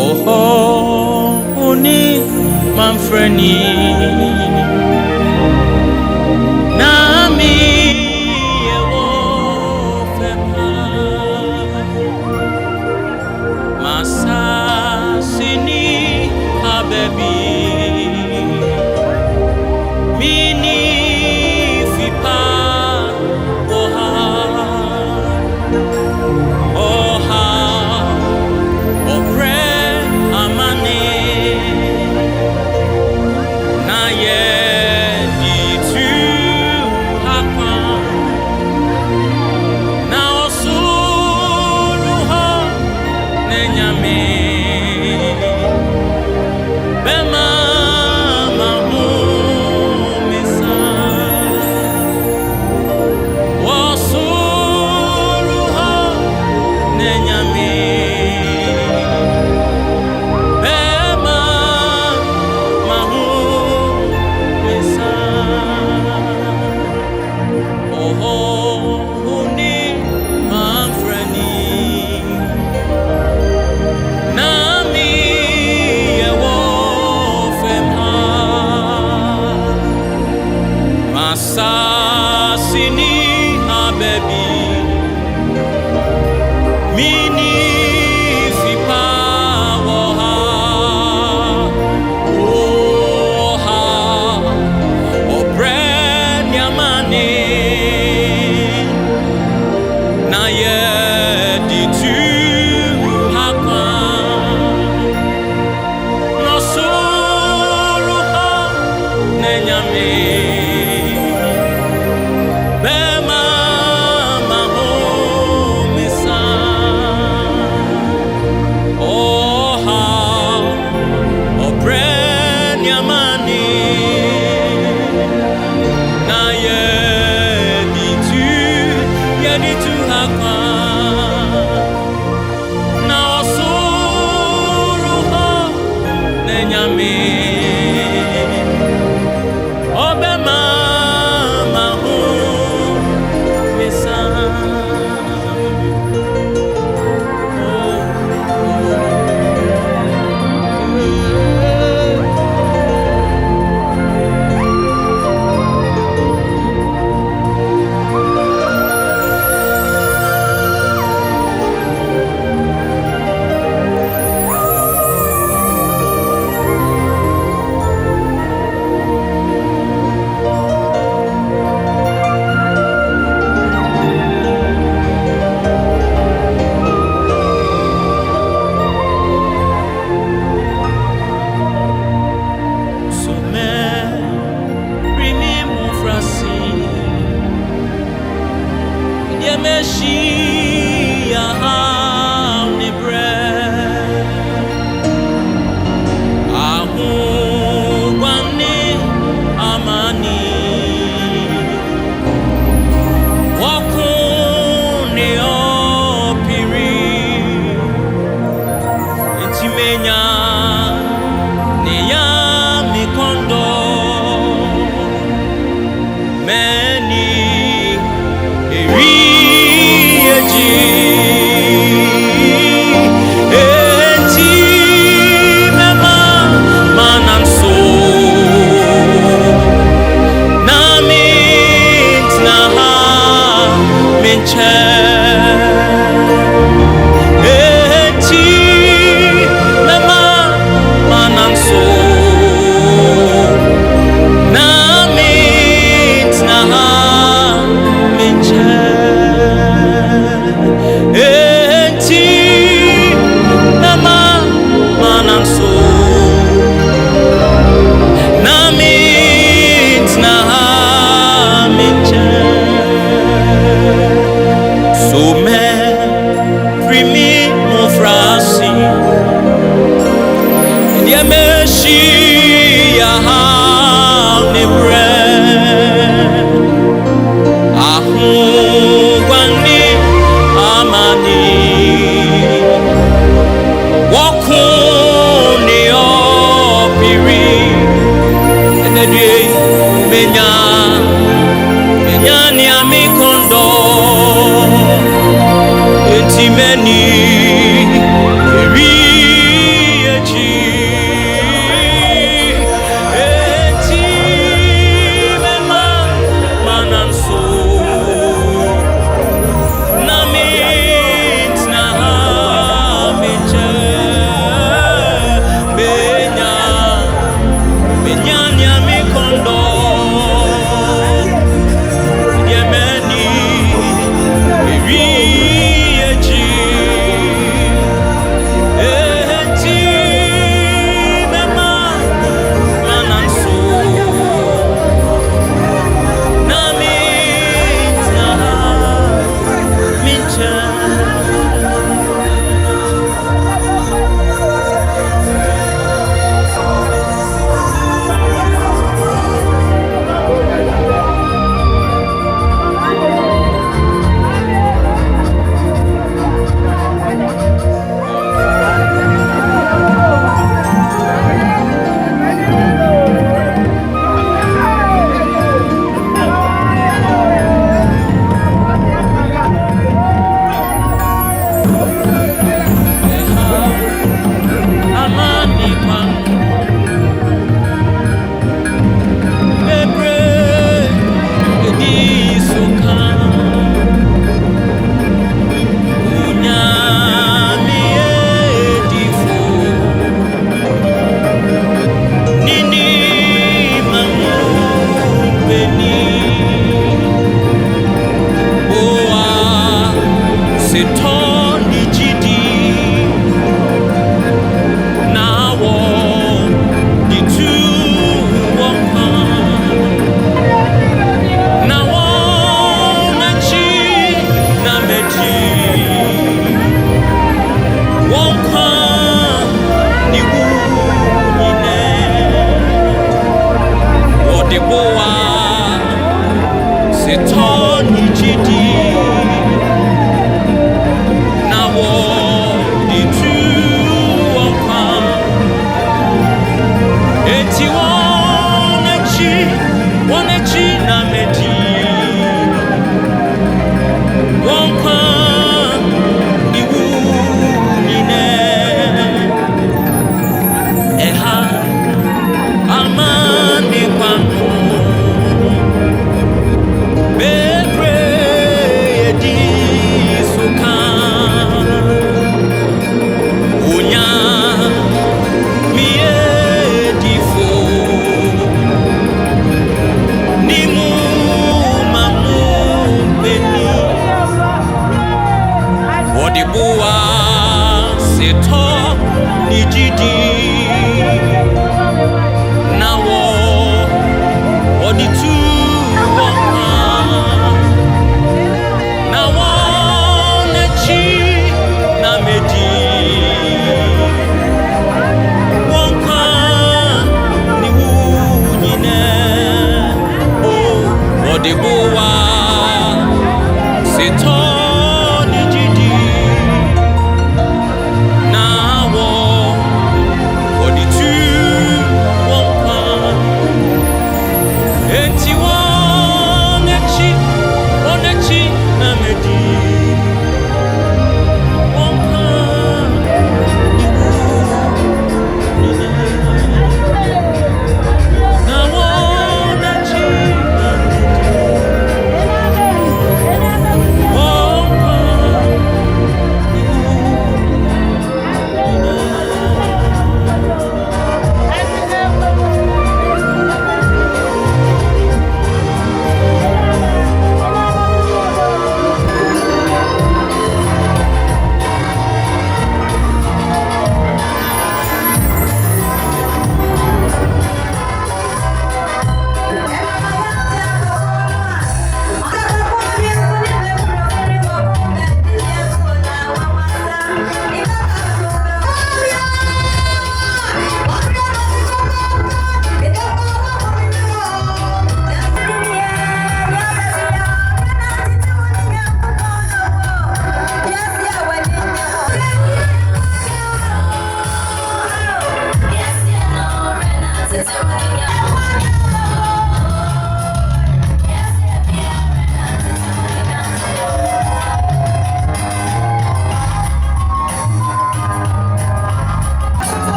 Oho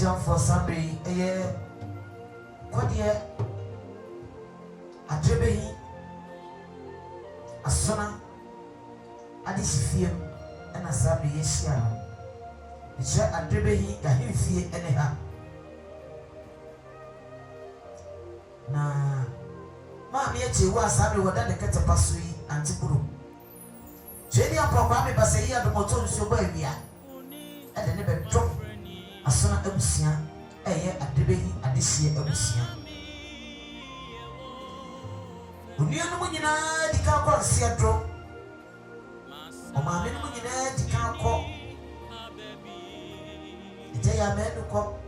jump for Sunday. Kodie Agyeiwaa Asona Adisifiem and Asabi Yesiano. It's Agyeiwaa Gahimfie Eneha. Na Mammy Agyeiwaa Asabi Wadana Catapasui and Tipuru. Jenny Papa Basaya the motor so baby. And the never drop Asona Ebusia. Agyeiwaa Adisia Ebusia. Union Munina di Kako Seattle. Omame Munina di Kako. The day I met the cop.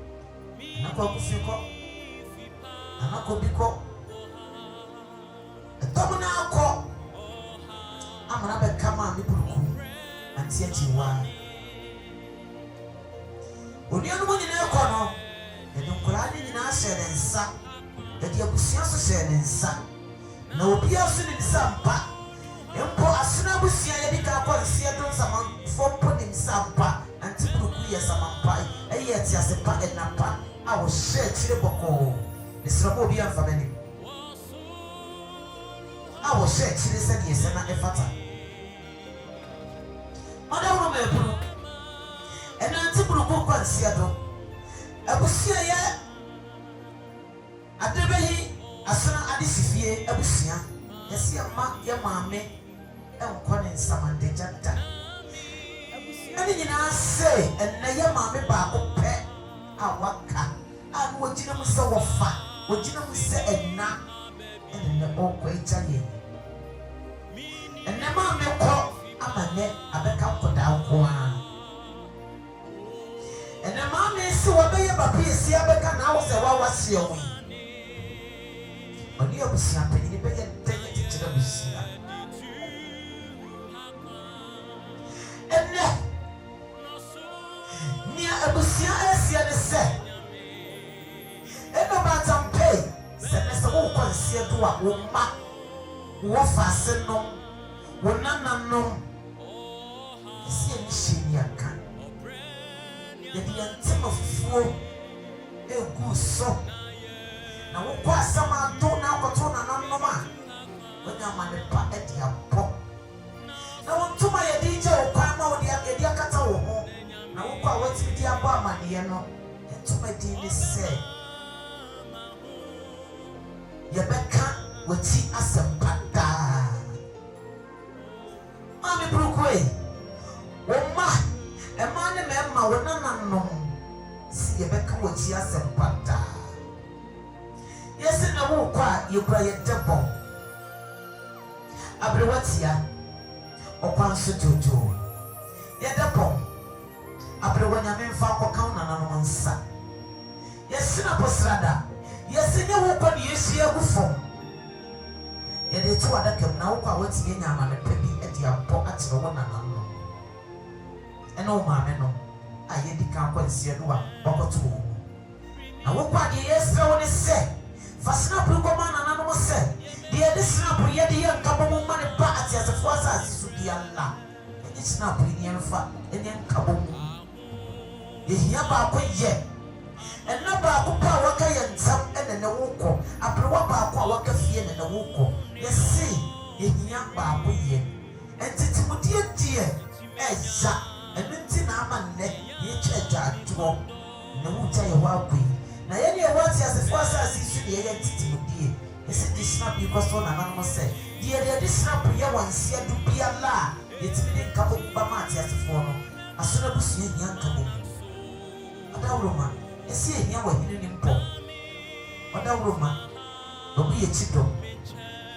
Nako Kufiko. Anako Biko. A domina cop. I'm another Kama Mipuku and Agyeiwaa. Union Munina Kono. The Dunkulani in our shed and sap. The Yabusias shed and sap. No Piasin in Sampa. Empo Asuna Busia Yadika Seattle Saman for putting Sampa and Tipukuya Samanpai, a yet as a pat and Napa. I was shed Chiliboko. Mr. Mobian family. I was shed Chilis and yes, and a fata. Madame Romero and Antipuku and Seattle. I was here. Agyeiwaa Asana Adisifie Abusia. Yes, your mammy, and Conin Samante Janta. And I say, and now your mammy Babu pet, our waka, and what you know so far, what you know say, and now, and the old way Italian. And the mammy call, I'm a net, I back up for down one. And the mammy so obey a baby, see, I back an hour, so I was your way. When you was snapping, you better take it to the Busia. And now, near a Busia, as you said, and no matter pay, said Mr. Open, see a dua, woman, what fasten no, one no, see a machine, ya can. The antenna of four, a good soul. Now, what some are doing now, but on an man when your man at your pop. Now, to my DJ or Pama or the Agyeiwaa home. Now, what's with the Obaapanin? And to my dear say, Yabeka would see us a pata. Mammy Brookway, Oma, a man and Emma were none unknown. See Yabeka would see us a pata. Yes, and I won't quite you cry a double. Abrewatia or Pansutu. Yet a pom. Abrewana men for count and on sa. Yes, Sinaposrada. Yes, and you won't you see a buffon. Yet the two other come now, what's in your man and penny at your pocket for one another. And oh, mamma, no, I hear the camp see a one or two. Now, what part yes, I want to say. For snap, you come on and I say, the other snap, we had the young couple money party as a force as to be Allah. And it's not pretty and fat, and then couple. You hear about yet. And no back power and some and then the woko. After what back our cafe and the woko. Yes, see, you hear about yet. And it's what dear, Eza, and then Tinaman neck, you check that draw. No, tell you what we. Now, any of us as the first as he should be entity with you. Is it this snap because one anonymous said, dear, this snap, you once here to be a lie. It's been a couple of Bamati as a form. As soon as you see young couple. Other woman, you see here what you didn't pop. Other woman, don't be a chito.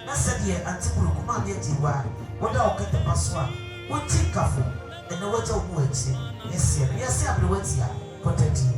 That's said here until you come on Agyeiwaa. What I'll get the password. What take careful and the water words. Yes, I'm the words here. Protect you.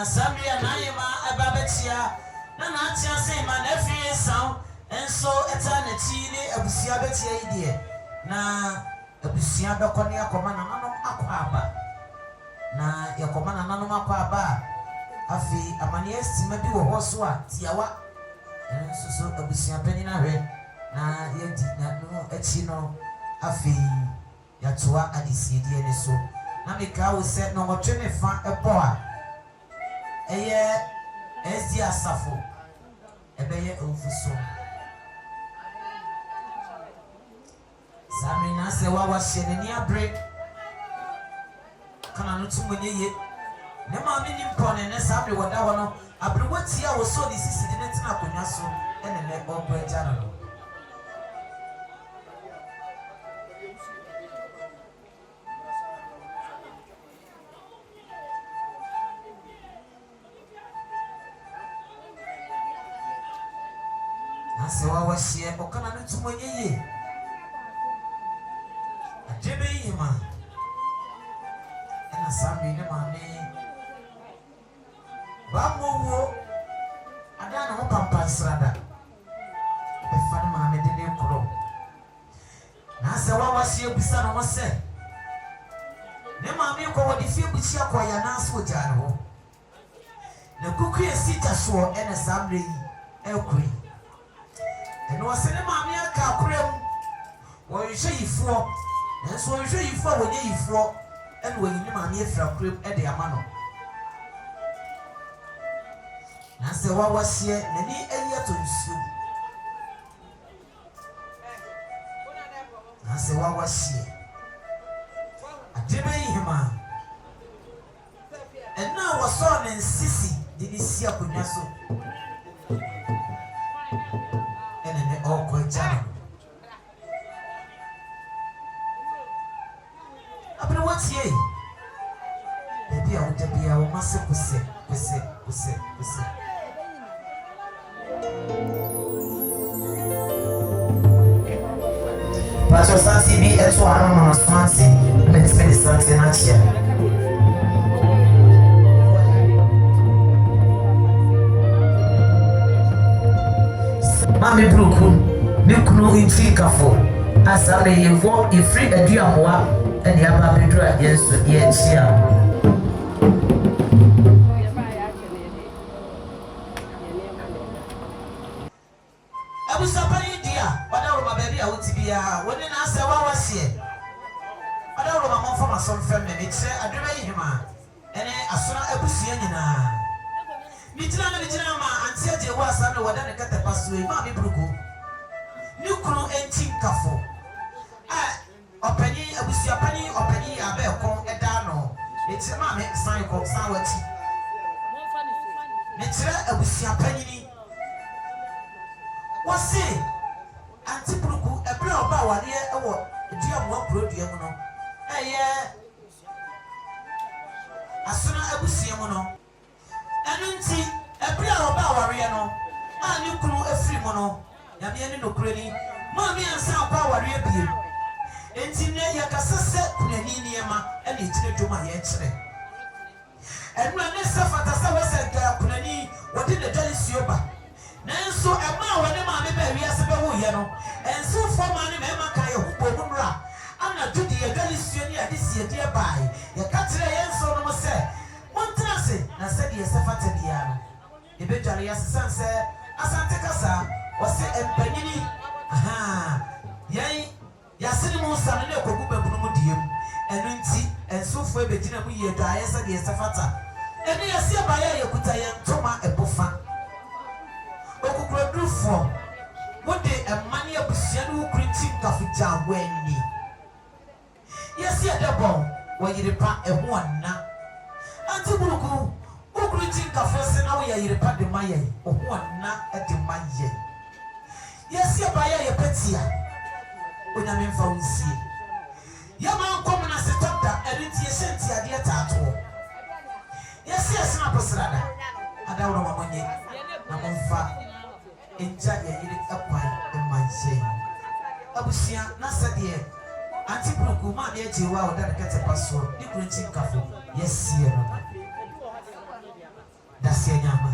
Samia na Hemaa ababetia na na atia sei ma na fie saw enso eta na chi ni abusia betia idie na abusia bekone akoma na nanom akwa aba na yakoma na nanom akwa aba afi amane estima bi wo ho so a tiawa enso so abusia panina hwe na yedi na no echi no afi yatoa adisiedie ne so na meka wo se no wotwe me fa ebo a eye ezi asafo ebeye ofuso sami na se wa hye ne abre kana no tumonye ye ne ma me nimpone ne sabre woda ho no abre watia wo so di sisi de netina konwa so ene ne obo eja no ase wa hye okana no tumonye ye Agyeiwaa ma ena sambi ne maame ba mowo ada na ho pampa srada e fa ne maame de ne kro na ase wa hye bisa no se ne maame ko wodi fie buchi akoya na aso gya ne ho na kuku esita so ena sambre yi ekuri eno wase ne maame aka akorem wo hye yifo enso wo hye yifo wo nye yifo eno wo yini maame efra korem e de ama no na se wa hye nani ayi atonsuo na se wa hye Agyeiwaa ena wo so ne nsisi de ni si akonya so ene ne okwa jana abre watie bebi a wode bia wo mase kuse Paso sansi bi eto arama sansi let's make sansi na chia Mami bruku ni kunu infikafo asabe yevo ifri aduamoa ene aba bedura yesu ye chia Abusapani dia wada ro baby a wotibia woni na ase wa hye wada ro ma monfo masom fem me kire Agyeiwaa ene asona abusia nyina Mijina ma anti Agyeiwaa sabe wada ne kata paso e ma me bruku ni kunu enti nkafo opani abusia pani opani abeko eda no etire ma me san ko san wati ne tire abusia pani ni wose anti bruku ebre oba ware ewo duamoa produe mu no eye asona abusia mu no enunti ebre oba ware no ani kunu afiri mu no nyame ni nokrani maami ansa oba ware biem enti ne yakasese kunani niema ene etire dwoma ye kire enura ne safata sa wose ga kunani wodi ne dali sioba nanso ema wone maame ba wiase be wo ye no enso fo maane me ma kai hubo munra ana tudi ye dali sio ni adisi ye die bai ye katire ye nso no mo se montrase na se die safata bia no ebe dware ya sesanse asante kasa wose empanyini yai yasini mu sanu ne kogu babunu mu diem enu nti ensofo ebegina mu ye dwa yesa de safata enu yesi abaya ye kuta ye ntoma ebofa okukura drufo wode emani abusia no ukrinti kafuja wani yesi adabo wayirepa eho anna anti buruku ukrinti kafese na wo yayirepa de maye oho anna de maye yesi abaya ye petia onyame mfa unsie yama nkom na setopda erinti yesenti ade taato yesi asina posrada adawro mamonye na monfa enja yiri apan emanse abusia na sadie anti bruku ma de Agyeiwaa oda kete paso ni kunti nkafo yesi no That's your number.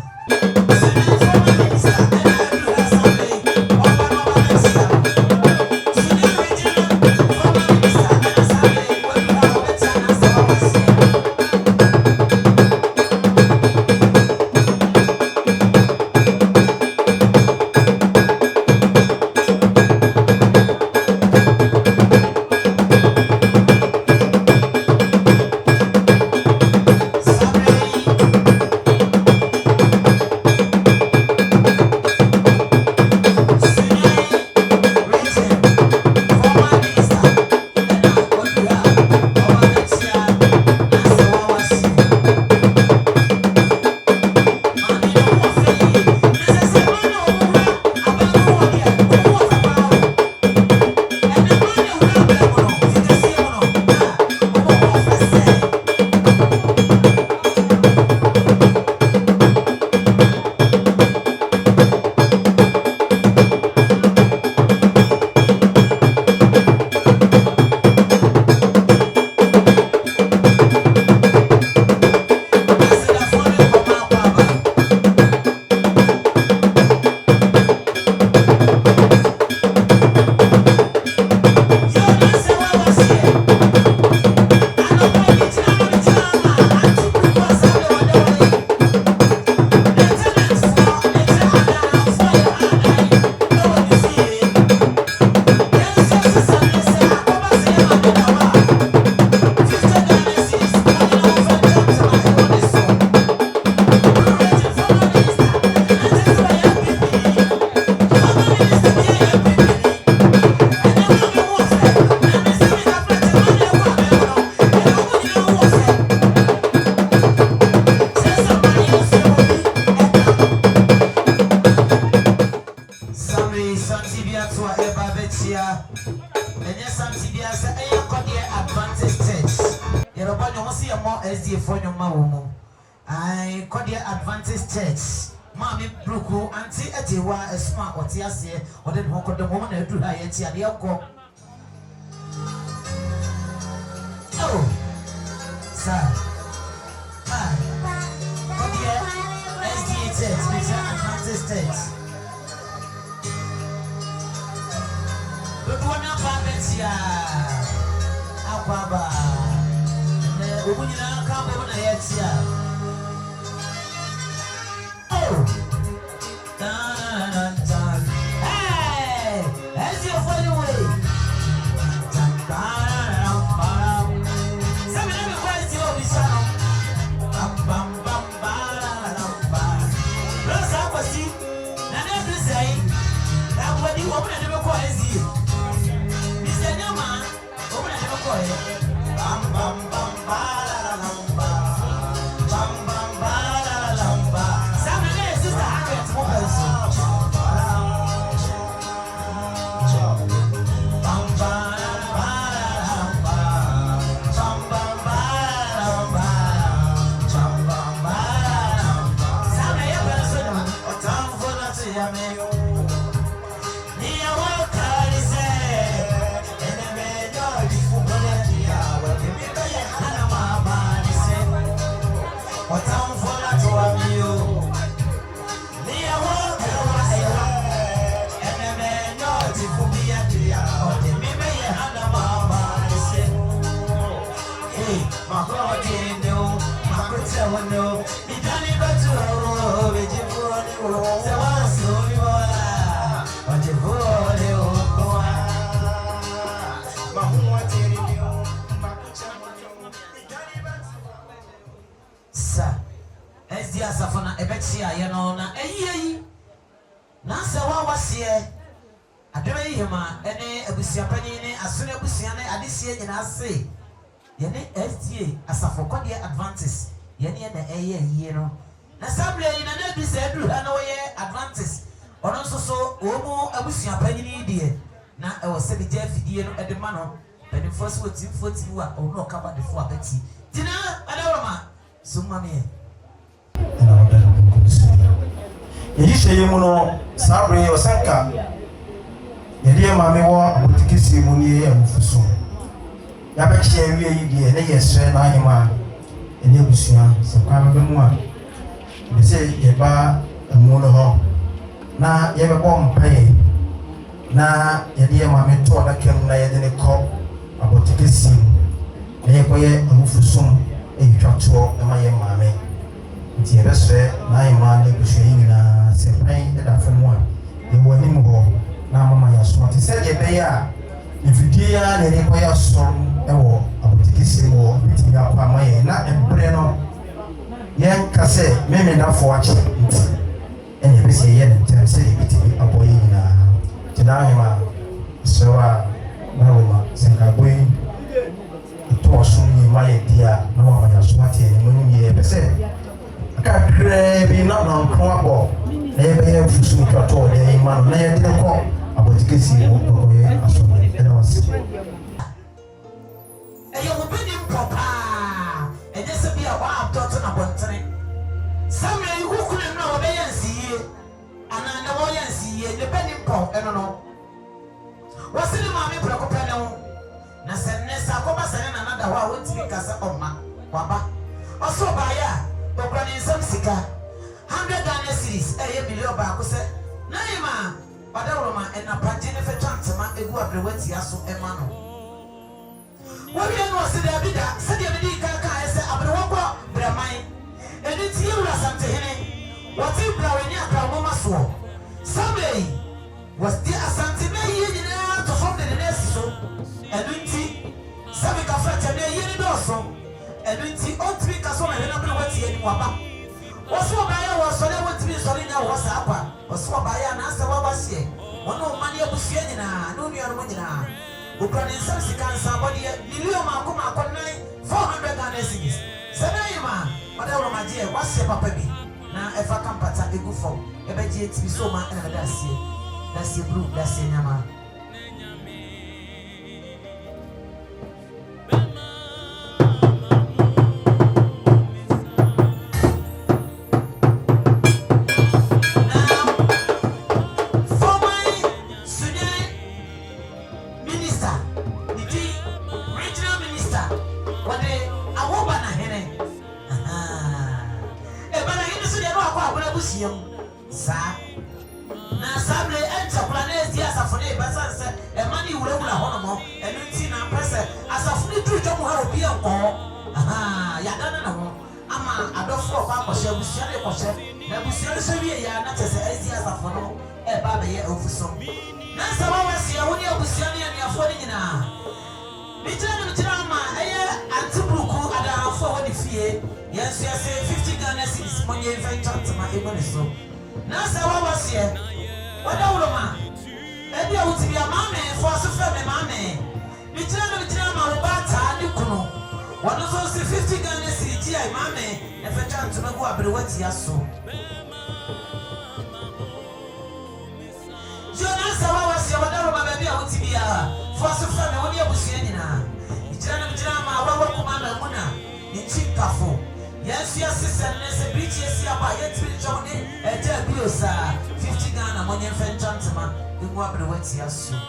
Kodie Adventist Church. Mami Bruku, Auntie Agyeiwaa, a smart or Tiasia, or then walk on the woman who do her yet. Oh, sir. Hi. Kodie SDA Church, Mr. Adventist Church. Look one up, Abetia. Aquaba. The woman come over the head here. Hey, that's your funny way. Some of them request you be sound. Plus, I was see. Now, never say that when you open the request you. Mr. Hemaa, open the request. Bam, bam, bam, Safana Ebexia, you know, na Nasa was here. Agyeiwaa, any Abusiapani, as soon as Busiane, Adisia, and I say, Yene STA, as a for Kodie Adventist, Yeni and the you know. Assembly in another said, Hanoye Adventist, or also so, Omo Abusiapani, dear. Now I was saying, Jeff, dear, at the manor, but the first words you 41 or no cover the 4 Betty. Dinner, Adorama, so mammy. Yishe yemuno sabre osanka yede mame wo botikisi muni ya mfuso ya be hye wie yi de na yesre na Hemaa ene busua so kwa be mu a Bese yeba amuno ho na yebe bom paye na yede maame to da kem na yede ne kɔ abotikesi na yekoye amufusum etwato ma ye maame nti yebesre na yema ne buhwe nyina se pan da fam a yewo ni mo na mama ya so ati se ye be ya ifidie ya ne ne koye asom ewo abotikesi mo biti ya kwa maye na embre no yen kase meme na fo achi nti ene be se ye ntem se biti aboye nyina tidahema so a na woma senkabwe to so ni maye dia na mama ya so ati ni mo ye be se kakra bi na na nko abo na ye be ye fusu twato de ma na ye de ko abotikesi mo ko ye aso ene wasi eyo obedi papa eje se bia wa abdot na bontere samre ihukule na obeya nsiye ana na wo ya nsiye de bedi pop eno no wasini maame preko pene ho na senne sa ko ba senne na nada wa wotimi kasa omma waba oso ba ya obrani nsam sika 100 Ghana series eye million ba ko se na ima wadawroma ena pagine fe twantema egu abrewati aso ema no wọ́n yẹn wọ́n sẹ́dẹ̀ abida sẹ́dẹ̀ abidi kaka ẹsẹ̀ abiriwọ́kọ̀ bẹ̀rẹ̀man ẹni tí yẹ wúlò asantehene wọ́n ti bìrà wọ́n ní àkàrà wọ́n ma sọ̀ sábẹ̀ yìí wọ́n ti asante bẹ́ẹ̀ yẹ nyinaa tó fọ́m dẹ̀dẹ̀ n'esi so ẹnu ti sábẹ̀ kafra kyẹ̀ ní ẹyẹ ní dọ̀ọ̀sọ̀ ẹnu ti ó ti bi kasọ̀ na ẹ̀hẹ́ n'abiri wọ́n ti yẹ ní wàbá wọ́n sọ ọba yẹ wọ́n sọ̀rọ̀ wọ́n ti bi sọ̀rọ̀ nyà wọ́n sá akwa wọ́n sọ ọba yẹ anásẹ̀ wọ́n bá seɛ wọ́n náà ọma ní ebusua nyinaa ní onuanom nyinaa Ukrainian service can somebody million makoma 400 Ghana cedis. Senayima, whatever my dear, what's your papa be? Now, if I come pata a good form, a better to be so much and that's your blue, that's your yama. Yes, 50 Ghana cedis. Money invent to my able so. Now, so what was here? What a woman? Maybe I would be a mammy for us to film a mammy. We tell my Robata, you know. What was also 50 Ghana cedis, mammy, if I turn to my go up the wet yasso. Jonas, I was here, whatever my baby I would be for us to film a one year Busiana. You tell my Robert Commander Mona in cheap caffo. Yes, sister, and a beach, yes, by yet to Johnny, a dead sir. 50 Ghana, money and French gentleman, you go up the wet yasso.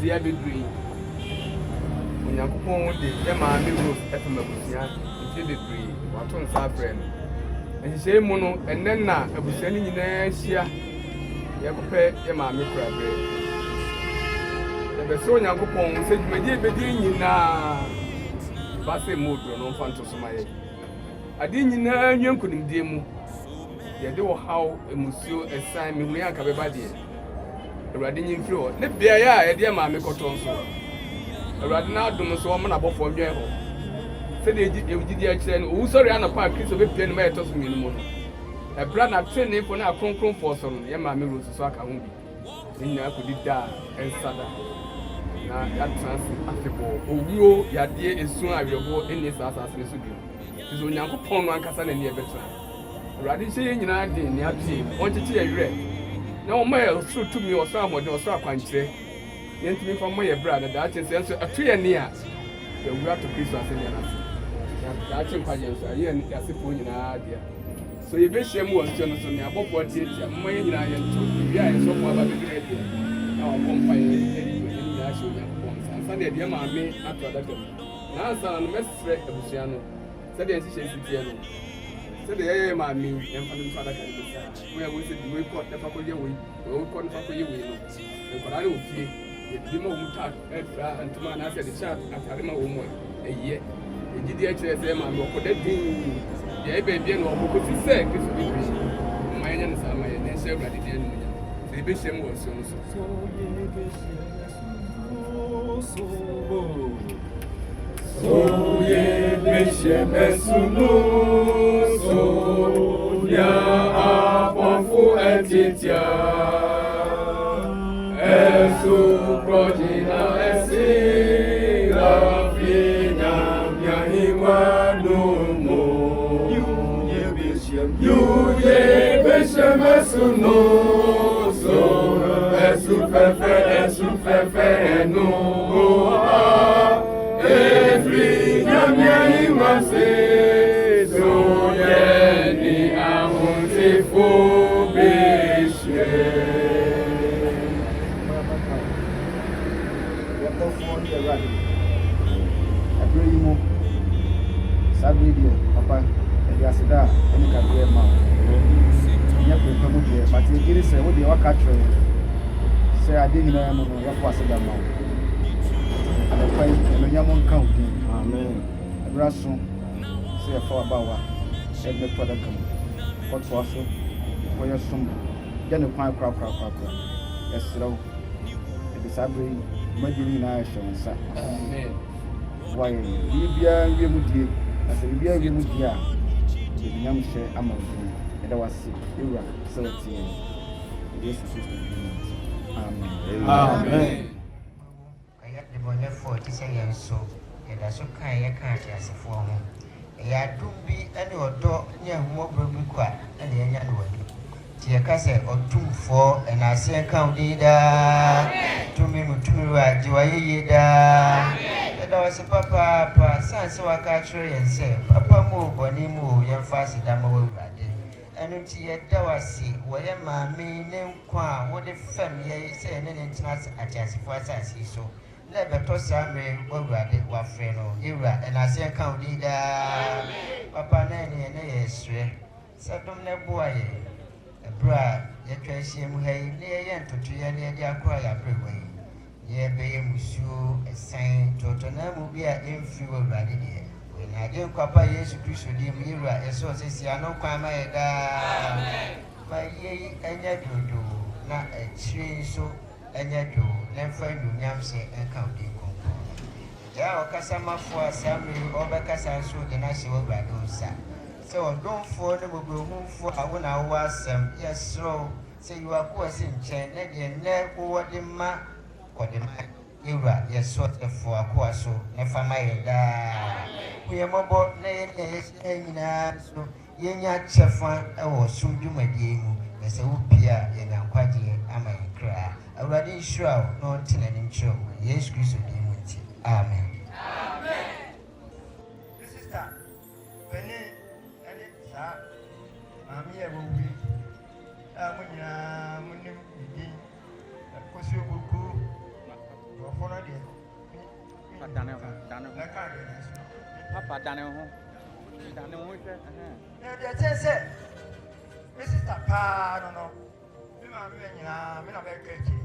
ya bebree onyankopɔn de ya maame rose efema busia nti bebree wato nsa brɛ no nhyehyɛ mu no ɛnɛ na abusua no nyinaa hyia yɛkɔpɛ ya maame kura brɛ yɛbɛsɛ onyankopɔn sɛ dwumadie bɛdi nyinaa basɛ mu oduro no mfa nto so ma yɛ ade nyinaa nwa nkonimdie mu yɛde wɔ haw emusuo ɛsan mehunu yɛ anka bɛba deɛ awurade nyimfiri hɔ ne beaeɛ a yɛde maame kɔtɔ nso awurade na adom nso ɔmo na abɔfoɔ nwɛn hɔ sɛdeɛ ɛgyidi akyerɛ no owu sɔre anɔpa a kristo bɛpie no ma yɛtɔ so mmienu mu no ɛbra na teneefo ne akronkronfoɔ so no yɛ maame ro so aka ho bi ne nyinaa kɔdi da a ɛnsa da na yɛatena ase afebɔɔ owuo yadeɛ esu awerɛhoɔ ɛnni saa asase no so bio nti sɛ onyankopɔn no ankasa n'ani ɛbɛtena awurade hyɛ yɛn nyinaa den ne apue ɔnkyekye yɛ werɛ na wɔn yɛ ɔsoro tumi ɔsoro ahoɔden ɔsoro akwankyerɛ yɛn ntumi fa mo yɛ brɛ a na daakye nsɛ nso ɛto yɛ ni a yɛwu ato kristo ase ne ase na daakye nkwagye nso ayɛ yɛasefoɔ nyinaa deɛ so yɛbɛhyia mu wɔ nsuo no so ne abɔfoɔ tiatia mma yɛn nyinaa yɛnto ebi a yɛsɔfo aba bebree deɛ na wɔbɔ mpa yɛn nyinaa hyɛ onyankopɔn nsa nsa deɛ deɛ maame ato adaka mu nansa no mɛsrɛ abusua no sɛdeɛ nhyehyɛ si teɛ no sɛdeɛ yɛyɛ maame yɛmfa no nso adaka no bɛsa woyɛ wo sɛ diwe kɔ ɛfa kɔyɛ wei wɔwo kɔ nfa kɔyɛ wei no nkwadaa ne ofie yɛdidi ma wɔn ta ɛfira ntoma anaasɛ yɛde hyɛ atare ma wɔn mu ɛyɛ yɛgyidi akyerɛ sɛ maame ɔkɔda din deɛ ɛbɛɛbie no ɔbɔ kɔsi sɛ kristo bebree ma yɛnyɛ no saa ma yɛ na ɛhyɛ awurade deɛ no nya sɛ yɛbɛhyia mu wɔ nsuo no so Soye beshe mesunu soya aponfu etitia esu projina esira finya Agyeiwaa numo yuye beshe mesunu so esu fefe no every Agyeiwaa says, so yeni ahunti fubishe. Agyeiwaa, Sabrina, Papa, and Yasida, and Agyeiwaa. You come here, but you didn't say what you are catching. Say, I didn't know what was the amount. And the young county. Amen. Rasso, say a far bower, said the product. What's also for your son? Then a pine crop. Yes, so it is Sabri, Magdalena, sir. Amen. Why, Libya, you would be as a Libya, you would be the young share among them. And I was sick, you were 17. Yes, Amen. Amen. For this year, so it has so kind a country as a form. A do be any or door near more Burbuqua and the young one. Tia Cassa or 2-4 and I say count either to me to Agyeiwaa da. There was a papa, son, so I catch and say, Papa move, Bonnie move, young fast damo. And until yet, there was see where my main name qua, what the family say, and then it's not a chance for us as he so. Never toss me over the Wafreno, Ira, and I say, count either Papa Nanny and a stray. Satum Neboy, a bra, a trashim hay, near yen to Triania, their cry everywhere. Ye be monsieur, a saint, Totonam be an inferior radiator. When I didn't Papa yes, Christo, dear Mira, a source is no crime. My ye and yet do not a tree so. And yet, then find you Yamse and counting. There Cassama for Sammy or Becassan so the national Radosa. So don't fall the home for I when I was yes, so say you are poor in chain, and never what the ma or the man. Ira, yes, sort of for a course, so never mind. We are mobile, hanging out, so Yenya Chefan, I was soon do my game. There's a whoopia in Aquadi, am I cry? Already sure, no tin and intro. Yes, Christ, Amen. Amen. Sister, Penny, and it's I'm here with me. I'm in the Kosu Buku, de Dane Papa dane ho hwe na de sense me sister pa no me ma me nyina me na be keke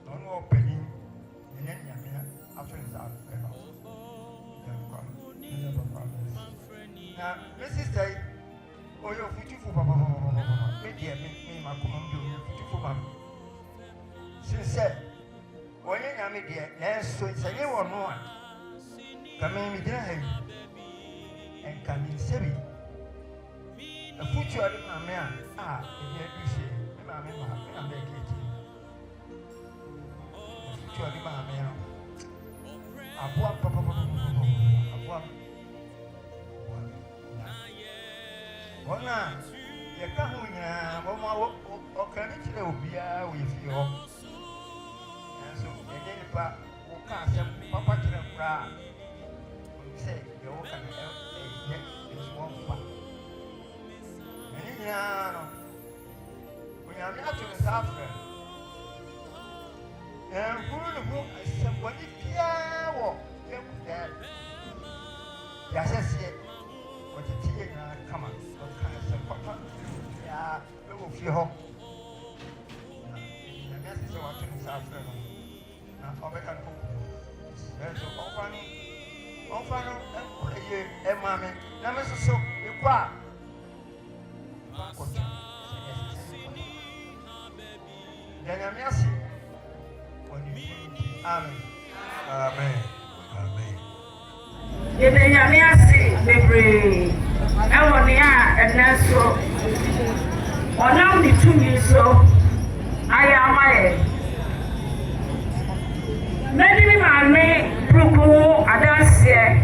no no openi nya me after is out na me sister oyo futufu papa me de me ma ko mo de futufu ma since onye nya me de na so senye wo no a kame me de ha en kame sebi a futu ade ma me a e de du she me ma me na be keke futu ade ma me a aboa papa aboa ona ye ka hu nya bo ma o ka ni chire obia wo ye fi ho so ye ni pa o ka se papa chire kra se ye o ka ye so pa ni nya no o nya mi atu ni safre buru ni bu se boni pia wo ye ku da ya se se o ti ti ye na kama papa ya go fi ho na me se wa tu sa afre no na obeka ko so ofano ye e mame na me so e kwa ko ti ya me asi amen amen amen ye me asi bebre I ni a enaso ona mi tumi so aya amaye medi mi ma me bruku adanse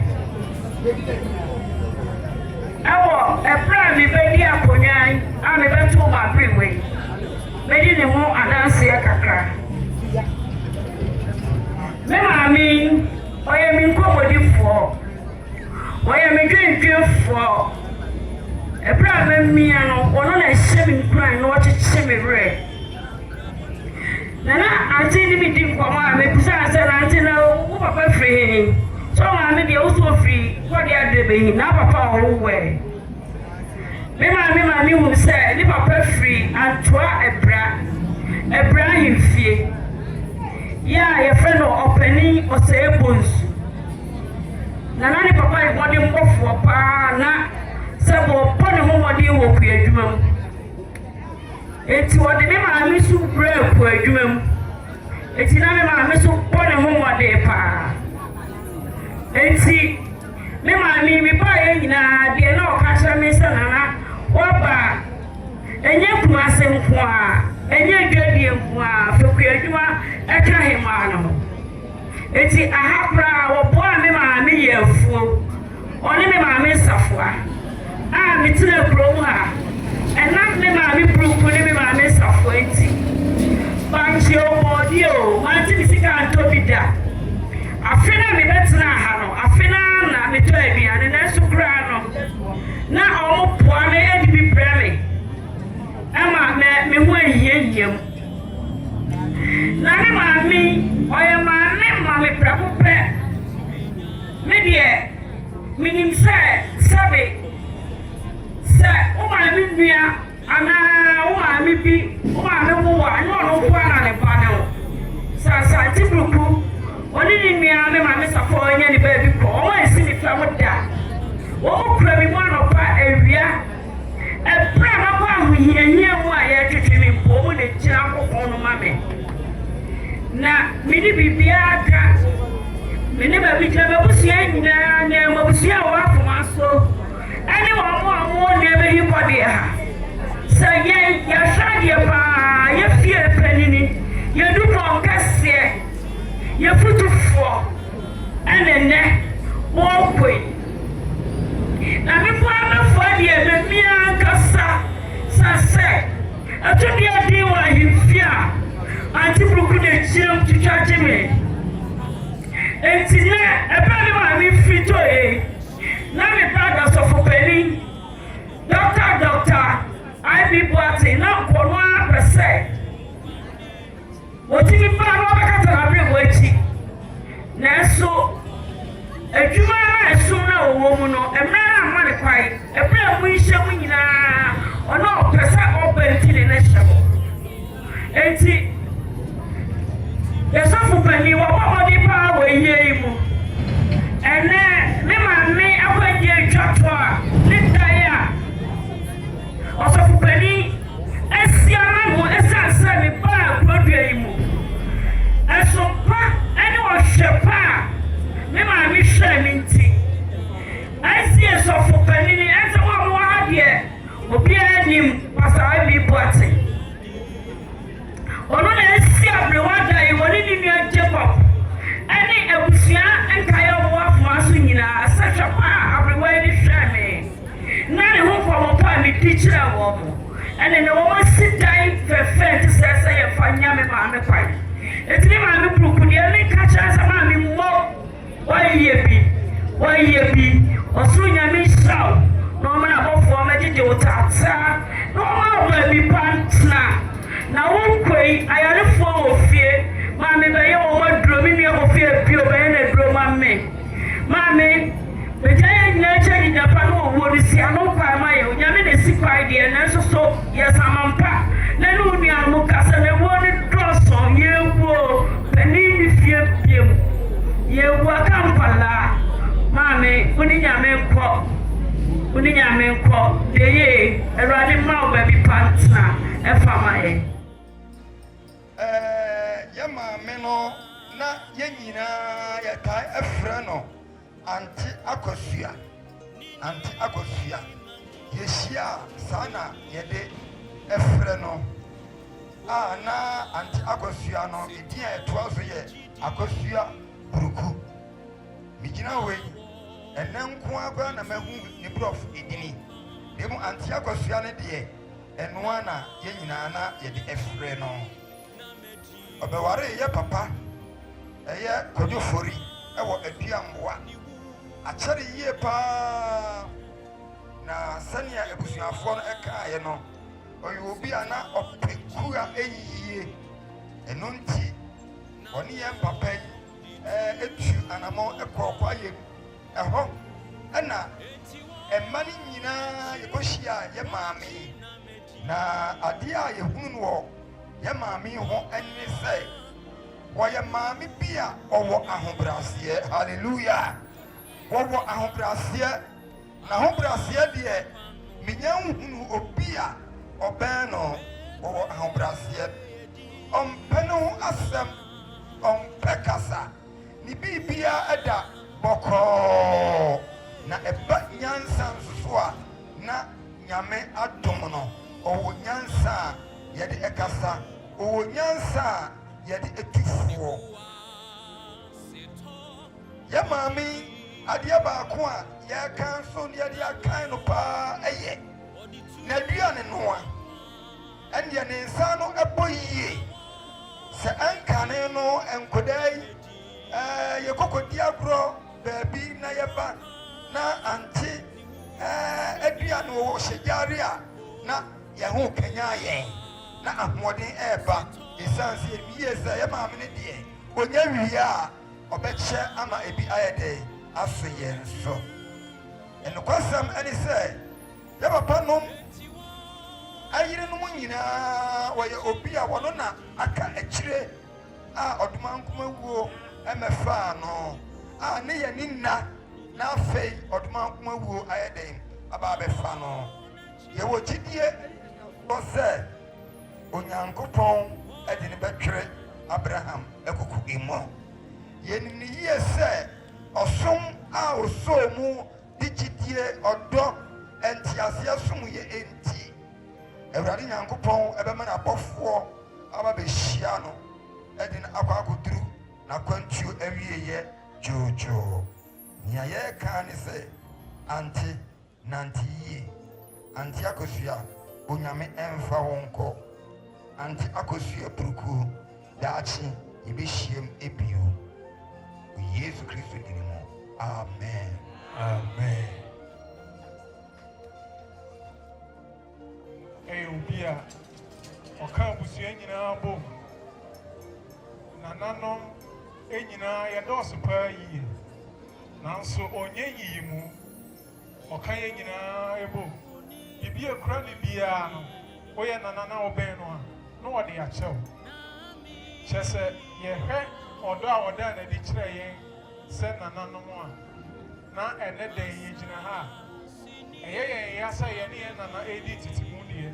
ewo epra mi bedi akonyan a me beto ma brewe medi ni mu adanse kakra me ma mi oye mi nkomodi fo oye mi dwen fo ebra memia no ono na shemi nkran no wachiche mebre nana anti ni mi di kwa ma me kusa ase na anti na wo papa free so ma me de wo so free ko de Nerebehi na papa wo we me ma mi hu se ni papa free antwa ebra himfie ya ye friend openi o se ebons nana ni papa e body mbofo pa na sebo pone ho wodi wo ku adwuma mu enti wodi me ma mi su bre ku adwuma mu enti na me ma mi su pone ho wodi pa enti me ma mi pa ye nyina de na o ka sha me se nana oba enye kuma se nko a enye dwadie nko a fe ku adwuma e ka Hemaa no enti ahapra wo bo me ma mi ye afuo oni me ma mi safua mi tire krom ha ena me ma mi bruku ni me ma mi safo enti banchi obodi o manti mi sika antobida afena mi betina ha no afena na mi to aduane na sukra no na omo poa me edi bi breme ama me hu ehiyem na me ma mi oye ma mi prapope me die minim sabe uma mi bia ana uma mi bi uma me wo wa no no kwa na ne pa no sa ti bruku oni ni mi a me ma me safo nya ni ba bi ko o esi mi fa mo da wo kura mi mo no pa ewia e pra na pa hu hia mu a ye twetwe mi po mo ne kira kokon no ma me na mi ni bibia ka me ne ba bi kira ba busia nyina ne ma busia wa afoma so ani wa Nerebehi Kodie ha sa ye ya shade pa ye fie penini ye du ko kase ye futufo enene wo koi na mi po amafo de me mi ankasa sa se atudi adi wa hifia anti bruku de chim tuchache me entine ebe mi ma mi fito na mi brother so penny doctor IB party na kono apese woti mi pa no bakata na bre wachi no emra na mane kwai ebra mu ihye mu nyina ono pesa open ti ne shabo enti yesofu pani wa body pa we ye mu ene me ma me akwaje twatwa a ne daya osofu pani esiana mu esasa me pa kodie mu esopa ene o shepa me ma me hwe me nti asi esofu pani ni ense wa mo adie obi anim pastor bi boate ono na esi abrewada yi woni ni nua Jacob ene abusia enkaye wo afoma so nyina asatwa abrewa ni hweme na ne ho ko pa mi tichira wo mo ene ne wo sitai fefe sese ye fanya me ma me kwai etini ma me prukudi ene ka cha sa ma me mo waye bi osu nyame shaw no ma na bofo ma jeje wotata no ma wa bi pantna na wonkoi ayarefo ofie maame beye wo madro mi ofie bio beye na dro maame bejaye nyina chani japa no wo risi ano kwa maye nyame na sikwa ide na so yesamampa na no nua mo kasa na wo ni droso yewo ani ni fie biem yewo akampala maame uni nyame nko deye erade ma wo ba bi pantna efamaye maame no na yenyina ya kai afra no anti akosua yeshia sana yede afra no na anti akosua no edia etoa so ye akosua buruku mijina we enenko aba na mahu ni prof edini demo anti akosua ne de enoa na yenyina na yede afra no obeware ye papa eye kodofori ewo aduamboa achare ye pa na sania ebusuafo no eka ye no oyo obi ana opekua eyiye enonti oni ye papa etu anamo ekokwa ye eho ana emani nyina ye koshia ye maami na adia ye hunu wo ye maami ho enne se wo ye maami bia owo ahobrasiye hallelujah wo ahobrasiye na ahobrasiye de minya hunu obia obeno wo ahobrasiye ompeno asem ompekasa ni bibia eda boko na eba nyansa nsoa na nyame adom no owo nyansa yede ekasa owo nyansa yede etufuo ya mami adia ba ko a ya kan so ne yede akan no pa eye na duane no a ende ne nsa no eboyie se ankane no enkodai ye kokodi agro baby na yeba na anti aduane wo hyejare a na ye ho kanya ye na ahmodin eba isanse emiye se ye maame ne de onya wiya obeche ama ebi ayede aso ye nso enokwasam ani se ye papa nom ayire no nyina woye obi a wono na aka akire a odumankoma wuo emefa no a ne ye ninna na afei odumankoma wuo ayede aba befa no ye wo gidie bose onyankopon edini betwere Abraham ekuku imo yenni yese osom a osomu digidie odo entiase asum ye enti ewrade nyankopon ebema na bofo aba be hia no edini akwakoduru na kwantuo awieye jojo nia ye kan ni se anti nanti anti akosua onyame emfa wonko anti akosua pruku dachi ibishiem ebio Yesu Kristo dinimo amen amen ubia oka busua nyina bom nananom enyina ya dos pa yi nanso onye yi mu ɔka yɛ nyinaa ebo bibi ekura ne biara no woyɛ nana na ɔbɛn no a na wɔde akyɛw kyɛ sɛ yɛhwɛ ɔdɔ a ɔda na de kyerɛ yɛn sɛ nananom a na ɛnɛ da yɛ gyina ha ɛyɛ yɛn ya sɛ yɛne yɛn nana edi tete mu deɛ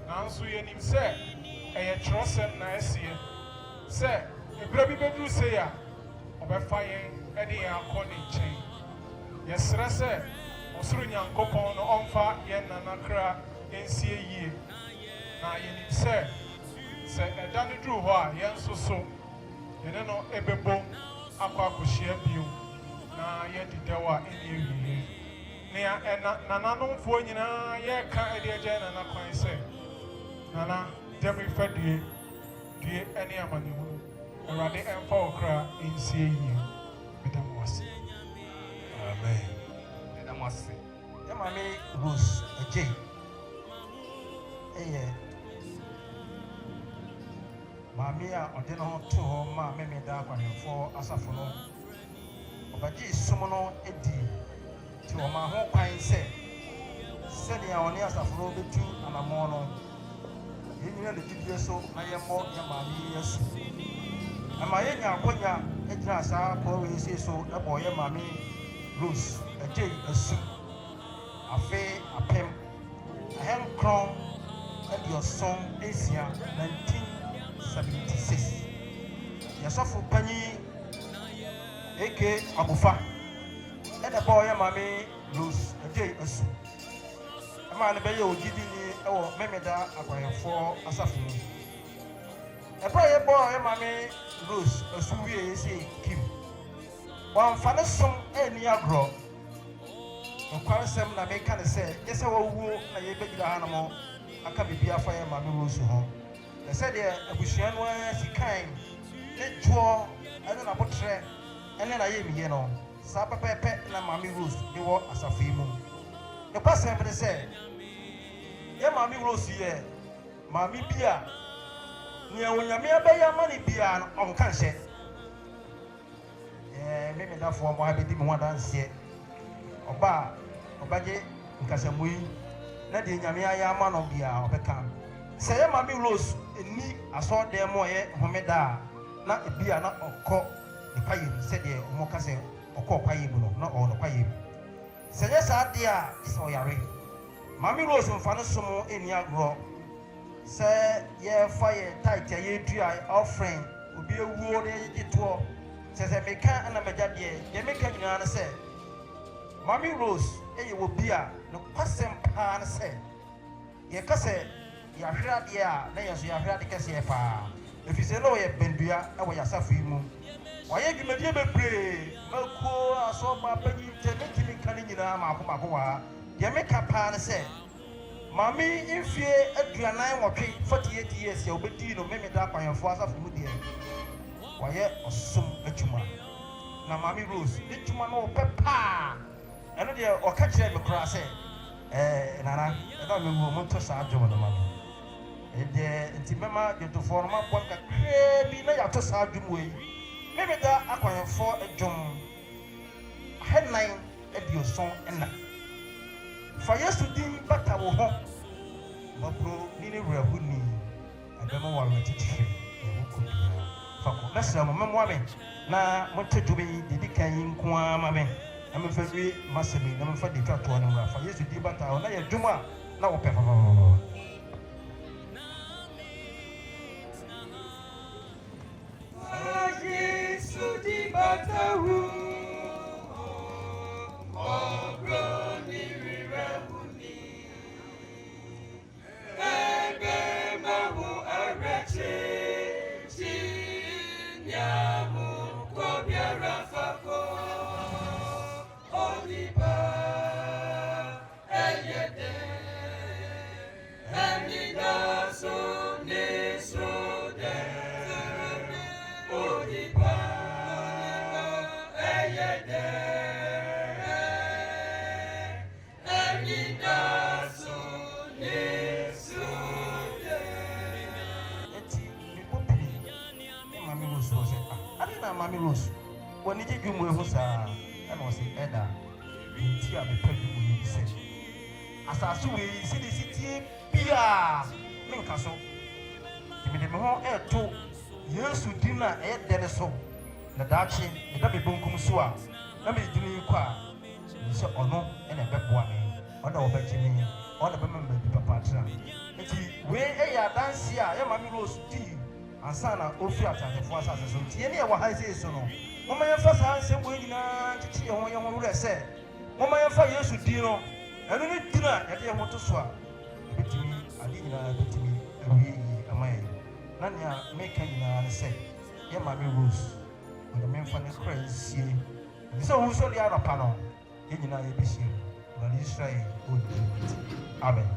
nanso yɛnim sɛ ɛyɛ kyerɛsɛm na ɛseɛ sɛ ebere bi bɛduru sɛ a ɔbɛfa yɛn ɛde yɛn akɔ ne nkyɛn yɛsrɛ sɛ ɔsoro nyankopɔn no ɔmfa yɛn nana kra yɛnsie yie na yɛnim sɛ ɛda no duru hɔ a yɛn nso so yɛne no ɛbɛbom akɔ akɔhyia bio na yɛdi dɛw a ɛne awie nea nananomfoɔ nyinaa yɛreka ɛde agya nana kwan sɛ nana dɛm fa due ɛne amanehunu awurade ɛmfa wo kra ɛnsie yie meda mo ase amen meda mo ase yɛ maame Rose Agyei ɛyɛ maame a ɔde ne ho to hɔ ma memeda akwanhwɛfoɔ asafo no ɔbɛgye som no adi nti ɔma ho kwan sɛ sɛnea ɔne asafo no bɛtu anammɔn no yɛnyina ne gyidie so na yɛmmɔ yɛ maame yi asu ɛma yɛnya akonya agyina saa kɔɔ wei sei so ɛbɔ yɛ maame Rose Agyei asu afei apem ahenkron aduɔson nsia 1976 yɛsɔfo panyin eke abufa ɛna bɔɔ yɛ maame Rose Agyei asu ɛma ne bɛyɛ ogyidini ɛwɔ memeda akwanhwɛfoɔ asafo mu ɛbɛrɛ yɛ bɔɔ yɛ maame Rose asu wie yɛsɛ kim wɔmfa ne som ɛni agorɔ nkwaresɛm na meka ne sɛ yɛ sɛ wɔwuo na yɛbɛgyina ha no mo aka biribi afa yɛ maame Rose ho ɛsɛ deɛ abusua no sikan ne dwoɔ ɛne n'abotrɛ ɛne na yɛ miyɛ no saa pɛpɛɛpɛ na maame Rose de wɔ asafo yi mu ne kwasɛm ne sɛ yɛ maame Rose yɛ maame bi a nea onyame abɛyɛ ama ne biara no ɔnka nhyɛ memedafoɔ mo abɛdi me ho adanseɛ ɔba ɔbɛgye nkasamu yi na deɛ nyame ayɛ ama no biara ɔbɛka sɛ yɛ maame Rose ɛni asɔɔdan mu ɔyɛ homeda a na ebia na ɔkɔ ne payɛ mu sɛdeɛ ɔmo ka sɛ ɔkɔ payɛ mu no na ɔwɔ ne payɛ mu sɛ yɛ saa deɛ a sɛ ɔyare maame Rose mfa no som ɛni agorɔ sɛ yɛfa yɛ tight a yɛdua offering obi ewuo na yɛgye toɔ sɛ meka ana magya deɛ meka nyinaa ne sɛ maame Rose ɛyɛ wɔ bi a ne kwasɛm paa ne sɛ yɛka sɛ yɛahwere adeɛ a na yɛn so yɛahwere ade kɛseɛ paa ɛfiri sɛ na ɔyɛ bɛndua ɛwɔ yɛasafo yi mu wɔyɛ dwumadie bebree makuo asɔba panyin nkyɛ metumi nka ne nyinaa maako wɔ ha deɛ meka paa ne sɛ maame mfie aduanan wɔtwe 48 years a wobɛdii no memeda akwanhwɛfoɔ asafo mu deɛ wɔyɛ ɔsom adwuma na maame Rose ne dwuma no wɔpɛ paa ɛno deɛ ɔka kyerɛ me koraa sɛ nana ɛda mewu monto saa dwom no ma me deɛ nti mɛma dwontofoɔ no mabɔ nkakraa bi na yɛato saa dwom wɔ yi memeda akwanhwɛfoɔ adwom 9:70 fa Yesu din bata wo ho mabro ni ne wurahu ni abɛma wɔ awɛtitiri ɛwɔ kɔ biara fa kɔ na srɛ mo mɛmoa me na monte dwom yi dedi kan yi nko ara ma me na memfa wie masɛmi na memfa de twa toɔ no mmra fa Yesu din bata wo na yɛ dwom a na wɔpɛ fafafafa Yesu di batahu Maame Rose, when you do move, sir, and was it Edda? nti a mepɛ bi mu yɛ sɛ asase wei sɛ de sitie bia menka so mede me ho ɛto Yesu din a ɛyɛ dɛ so na daakye meda me bonkum so a na me din kɔ a sɛ ɔno ɛna ɛbɛboa me ɔna ɔbɛgye me ɔna bɛma me bi papa atena nti wei ɛyɛ adanse a yɛ ma me Rose di ansa na ofi atantefoɔ asase so nti yɛne yɛwɔ ha sɛ so no mama yɛmfa saa nsɛm wei nyinaa kyekye yɛn ho werɛ sɛ mama yɛmfa Yesu din no ɛno ne din a yɛde yɛn ho to so a ɛbɛtumi ade nyinaa ɛbɛtumi awie yie ama yɛn na nea meka nyinaa ne sɛ yɛ ma me Rose ɔde memfa ne kora nsie nti sɛ wo sɔre anɔpa no yɛn nyinaa yɛbɛhyia mu na ne Israel ɔdi amen.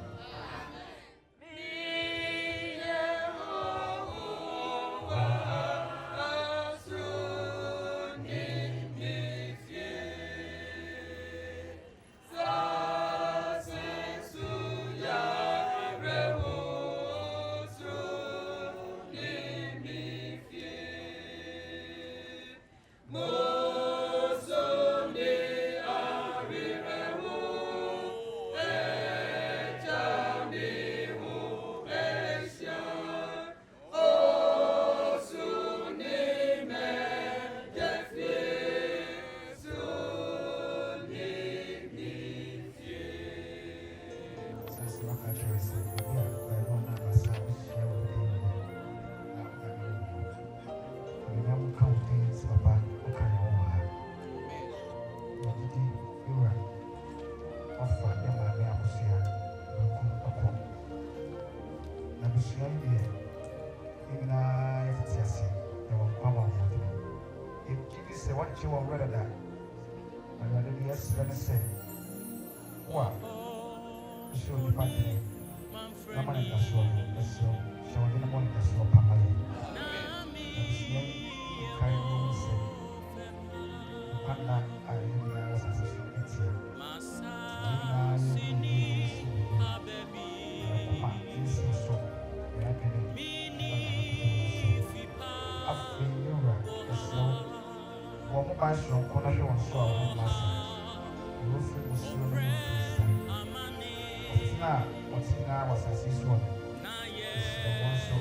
You won't read that. And I did yes, let us say, what? Show the party. No one in the show, show the morning the show, Papa. Carry on, say, and that I was as a here. I shall corner you and saw a master. Roofing was soon now, what's now was as this one. It's the one so.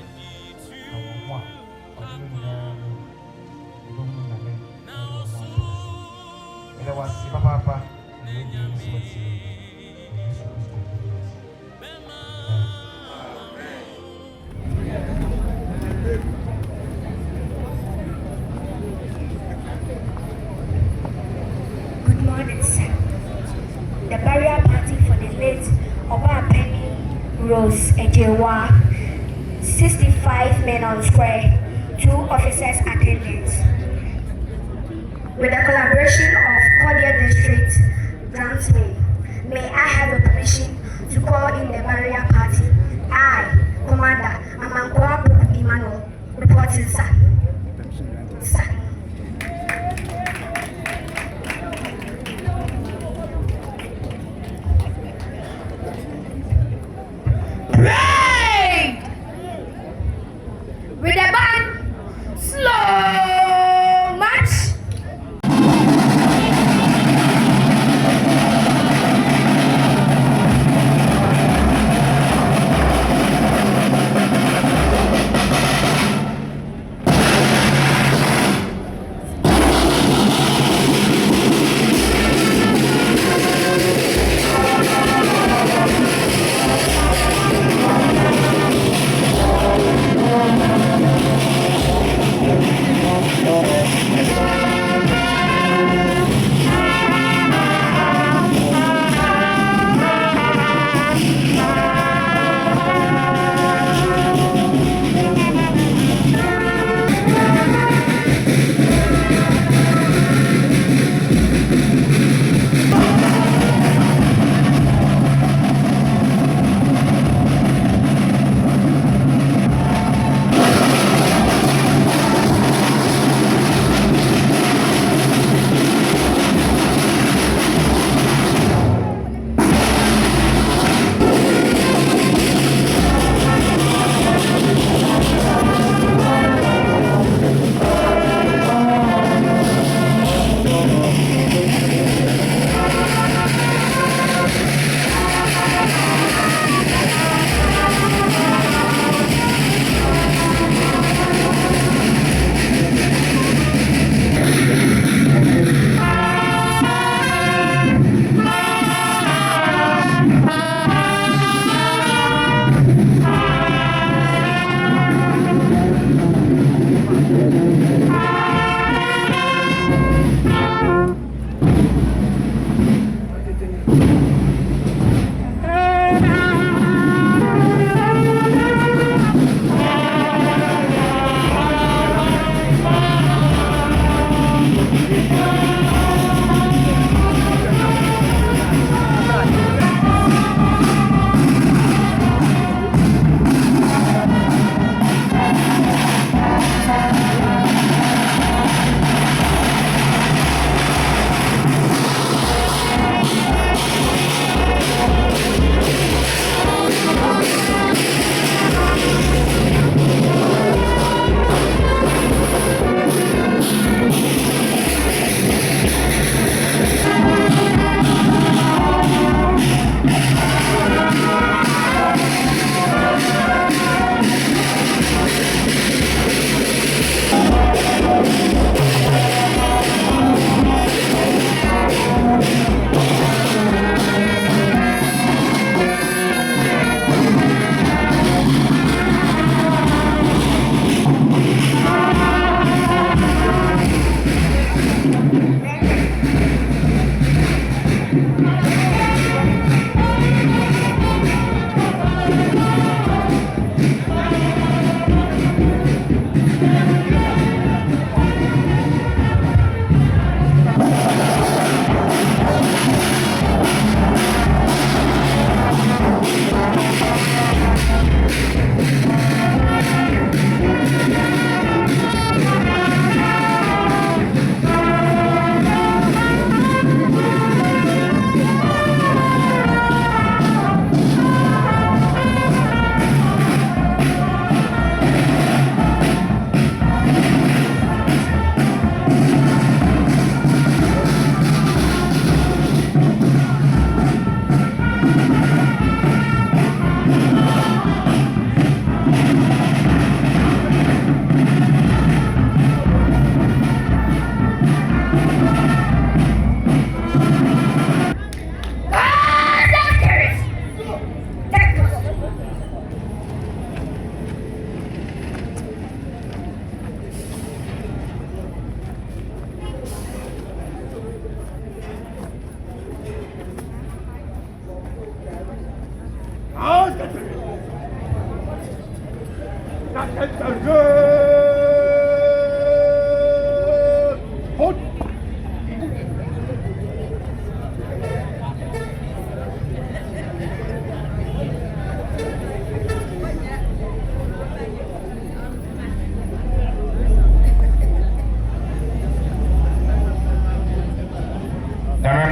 I want one. There was Papa. The burial party for the late Obaapanin Rose Agyeiwaa, 65 men on square, 2 officers attendance. With the collaboration of Kodie District grants me, may I have the permission to call in the burial party. I, Commander Amankwaa Emmanuel, reporting, sir. Sir. With the band, slow march.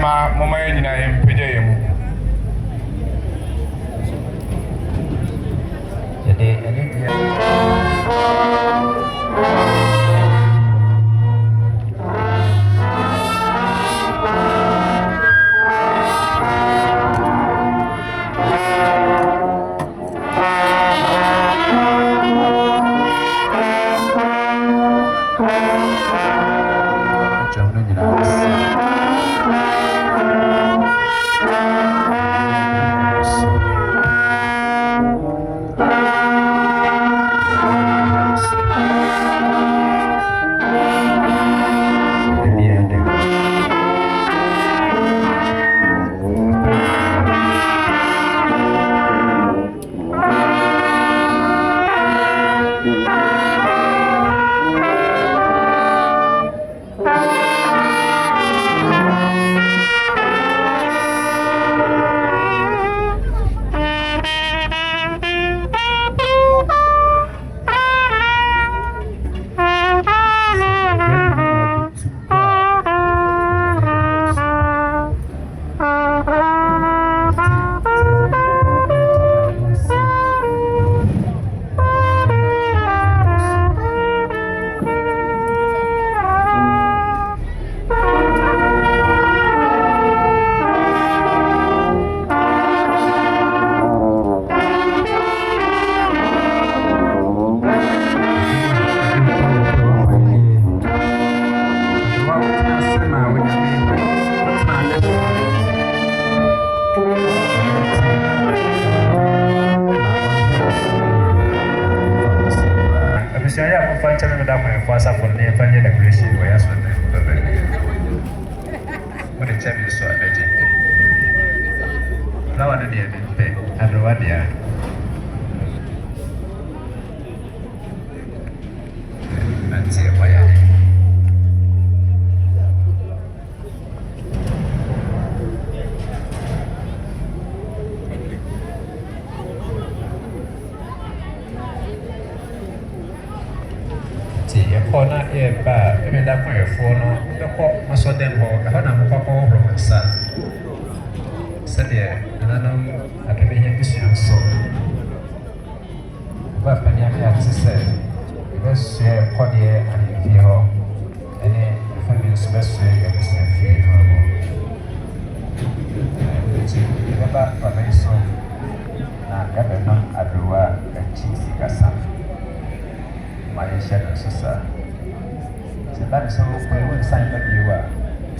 Hemaa mama yɛn nyinaa yɛn mpagya yɛn mu. Yɛde ɛne deɛ Obaapanin ate sɛ bɛsua Kodie ahemfie hɔ ɛne family nso bɛsua abusua fie hɔ abɔ. Nti yɛbɛba papa yi so na yɛbɛnam Agyeiwaa akyi sikasa ma yɛhyɛ no nso saa. Sɛ ba ne sɛ wokɔ ɛwɔ nsan ba bio a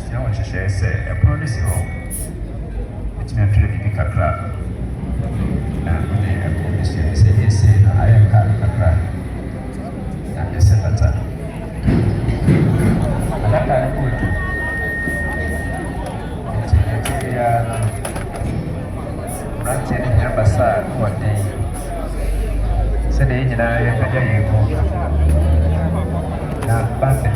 sua wɔ nhyehyɛeɛ sɛ ɛpono no si hɔ ɛtumi atwerɛ biribi kakra na wode ɛpono no sua sɛ yɛsie no ayɛ nka no kakra na yɛsɛ tata adaka no kɔɔdu nti ɛti biara no mmeranteɛ no nyina basa a ne wɔden sɛdeɛ yɛn nyinaa yɛpagya yɛn mu na banse